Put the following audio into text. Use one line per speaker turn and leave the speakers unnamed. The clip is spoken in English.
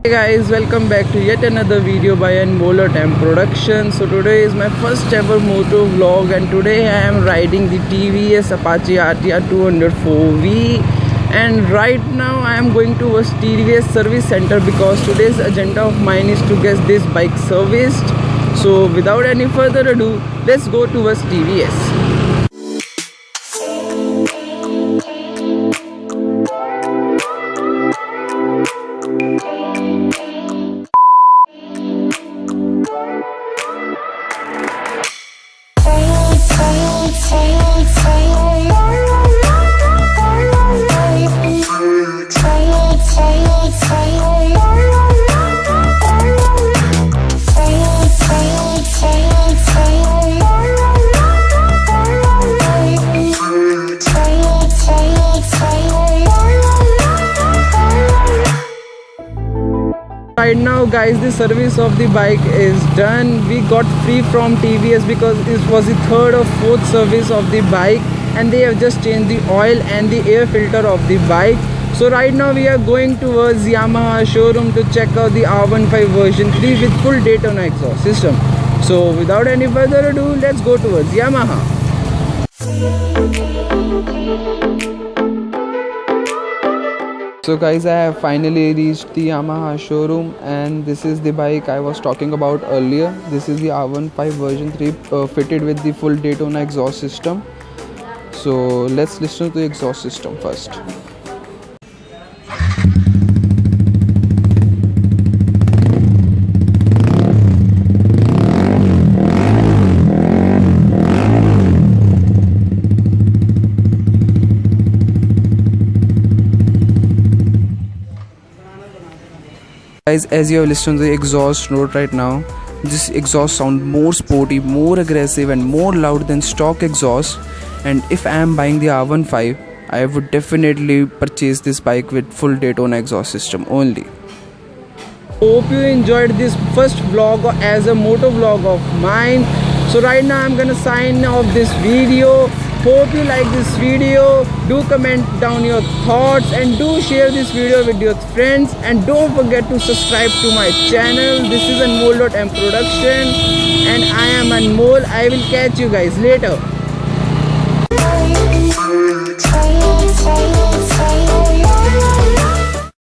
Hey guys, welcome back to yet another video by MotoVlog Production. So today is my first ever moto vlog and today I am riding the TVS Apache RTR 204V, and right now I am going towards TVS service center because today's agenda of mine is to get this bike serviced. So without any further ado, let's go towards TVS. Right now guys, the service of the bike is done. We got free from TVS because it was the third or fourth service of the bike and they have just changed the oil and the air filter of the bike. So right now we are going towards Yamaha showroom to check out the R15 version 3 with full Daytona exhaust system. So without any further ado, let's go towards Yamaha. So guys, I have finally reached the Yamaha showroom and this is the bike I was talking about earlier. This is the R15 version 3 fitted with the full Daytona exhaust system. So let's listen to the exhaust system first. Guys, as you have listened to the exhaust note right now, this exhaust sound more sporty, more aggressive and more loud than stock exhaust. And if I am buying the R15, I would definitely purchase this bike with full Daytona exhaust system only. Hope you enjoyed this first vlog as a moto vlog of mine. So right now I'm gonna sign off this video. Hope you like this video. Do comment down your thoughts and do share this video with your friends, and don't forget to subscribe to my channel. This is MotoVlog Production and I am Anmol. I will catch you guys later.